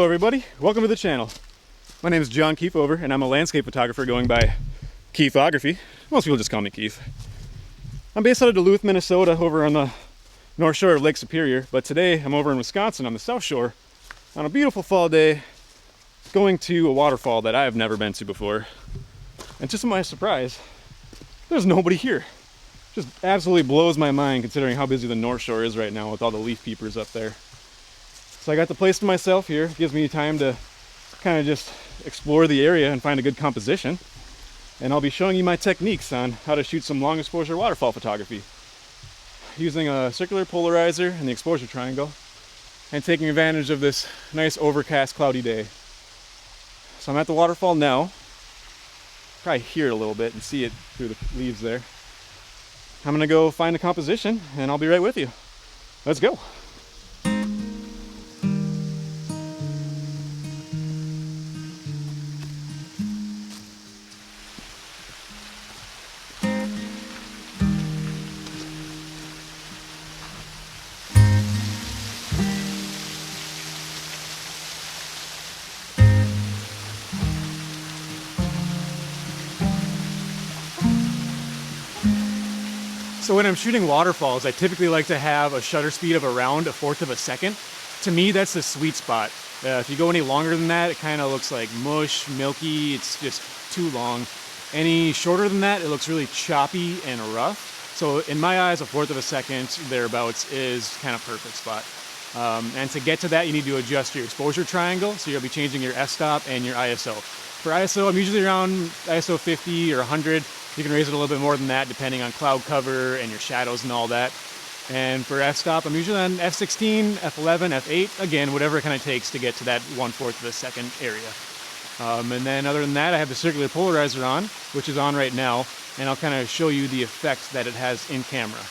Hello everybody, welcome to the channel. My name is John Keefover and I'm a landscape photographer going by Keefography. Most people just call me Keef. I'm based out of Duluth, Minnesota, over on the north shore of Lake Superior, but today I'm over in Wisconsin on the south shore on a beautiful fall day going to a waterfall that I have never been to before. And to my surprise, there's nobody here. Just absolutely blows my mind considering how busy the north shore is right now with all the leaf peepers up there. So I got the place to myself here. It gives me time to kind of just explore the area and find a good composition. And I'll be showing you my techniques on how to shoot some long exposure waterfall photography using a circular polarizer and the exposure triangle and taking advantage of this nice overcast cloudy day. So I'm at the waterfall now. Probably hear it a little bit and see it through the leaves there. I'm gonna go find a composition and I'll be right with you. Let's go. So when I'm shooting waterfalls, I typically like to have a shutter speed of around 1/4 of a second. To me, that's the sweet spot. If you go any longer than that, it kind of looks like mush, milky, it's just too long. Any shorter than that, it looks really choppy and rough. So in my eyes, 1/4 of a second, thereabouts, is kind of perfect spot. And to get to that, you need to adjust your exposure triangle. So you'll be changing your f-stop and your ISO. For ISO, I'm usually around ISO 50 or 100. You can raise it a little bit more than that depending on cloud cover and your shadows and all that. And for f-stop, I'm usually on f16, f11, f8, again, whatever it kind of takes to get to that 1/4 of a second area. And then other than that, I have the circular polarizer on, which is on right now, and I'll kind of show you the effect that it has in camera.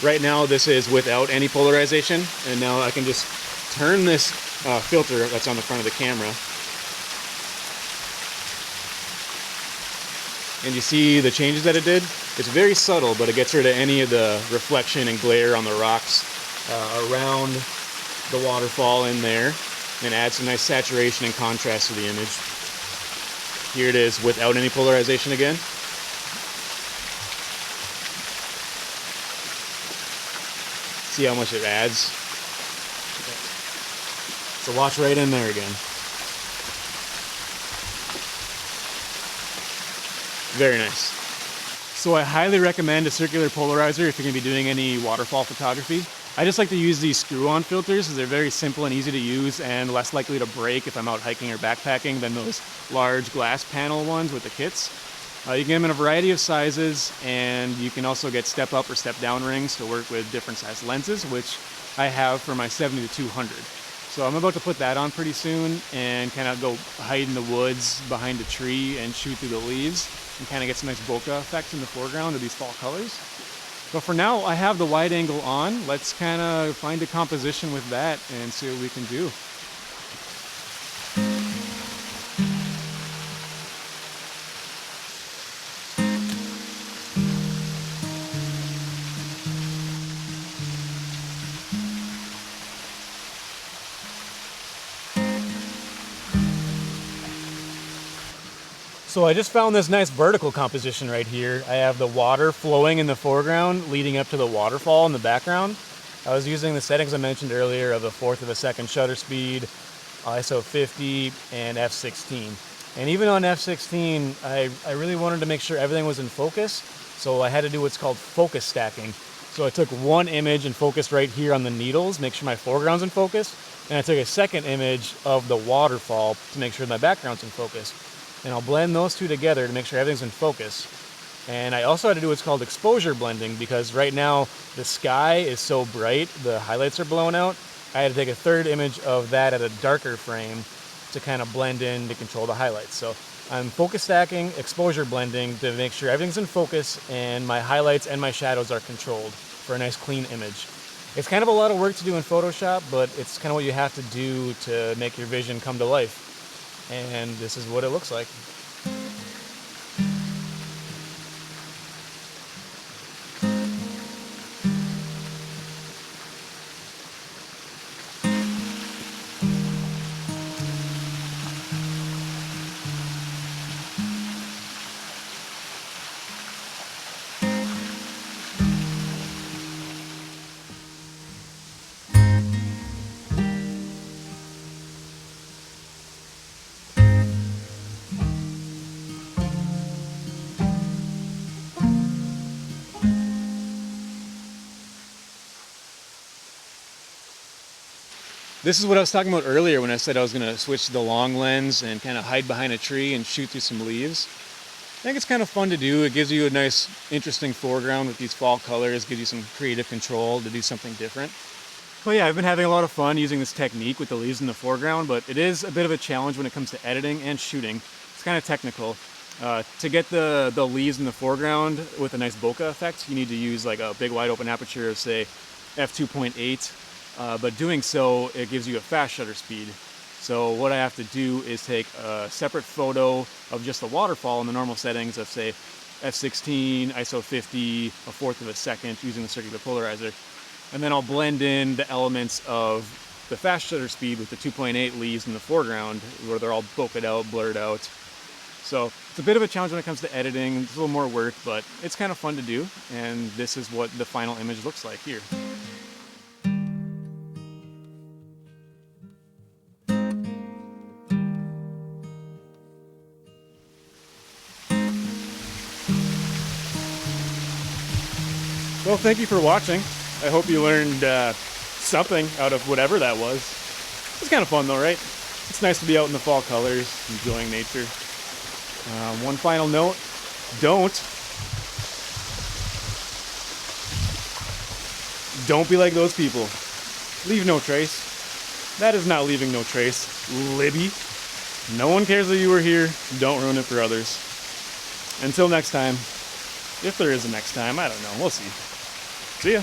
Right now, this is without any polarization, and now I can just turn this filter that's on the front of the camera. And you see the changes that it did? It's very subtle, but it gets rid of any of the reflection and glare on the rocks around the waterfall in there and adds some nice saturation and contrast to the image. Here it is without any polarization again. See how much it adds? So watch right in there again. Very nice. So I highly recommend a circular polarizer if you're going to be doing any waterfall photography. I just like to use these screw-on filters because they're very simple and easy to use and less likely to break if I'm out hiking or backpacking than those large glass panel ones with the kits. You can get them in a variety of sizes, and you can also get step up or step down rings to work with different size lenses, which I have for my 70 to 200. So I'm about to put that on pretty soon and kind of go hide in the woods behind a tree and shoot through the leaves and kind of get some nice bokeh effects in the foreground of these fall colors. But for now, I have the wide angle on. Let's kind of find a composition with that and see what we can do. So I just found this nice vertical composition right here. I have the water flowing in the foreground leading up to the waterfall in the background. I was using the settings I mentioned earlier of 1/4 of a second shutter speed, ISO 50, and f16. And even on f16, I really wanted to make sure everything was in focus, so I had to do what's called focus stacking. So I took one image and focused right here on the needles, make sure my foreground's in focus, and I took a second image of the waterfall to make sure my background's in focus. And I'll blend those two together to make sure everything's in focus. And I also had to do what's called exposure blending because right now the sky is so bright, the highlights are blown out. I had to take a third image of that at a darker frame to kind of blend in to control the highlights. So I'm focus stacking, exposure blending to make sure everything's in focus and my highlights and my shadows are controlled for a nice clean image. It's kind of a lot of work to do in Photoshop, but it's kind of what you have to do to make your vision come to life. And this is what it looks like. This is what I was talking about earlier when I said I was going to switch to the long lens and kind of hide behind a tree and shoot through some leaves. I think it's kind of fun to do. It gives you a nice, interesting foreground with these fall colors, gives you some creative control to do something different. But yeah, I've been having a lot of fun using this technique with the leaves in the foreground, but it is a bit of a challenge when it comes to editing and shooting. It's kind of technical. To get the leaves in the foreground with a nice bokeh effect, you need to use like a big wide open aperture of say f2.8, but doing so, it gives you a fast shutter speed. So what I have to do is take a separate photo of just the waterfall in the normal settings of say f16, ISO 50, a fourth of a second using the circular polarizer. And then I'll blend in the elements of the fast shutter speed with the 2.8 leaves in the foreground where they're all bokeh out, blurred out. So it's a bit of a challenge when it comes to editing. It's a little more work, but it's kind of fun to do. And this is what the final image looks like here. Well, thank you for watching. I hope you learned something out of whatever that was. It's kind of fun though, right? It's nice to be out in the fall colors, enjoying nature. One final note, don't be like those people. Leave no trace. That is not leaving no trace, Libby. No one cares that you were here. Don't ruin it for others. Until next time, if there is a next time, I don't know, we'll see. See ya.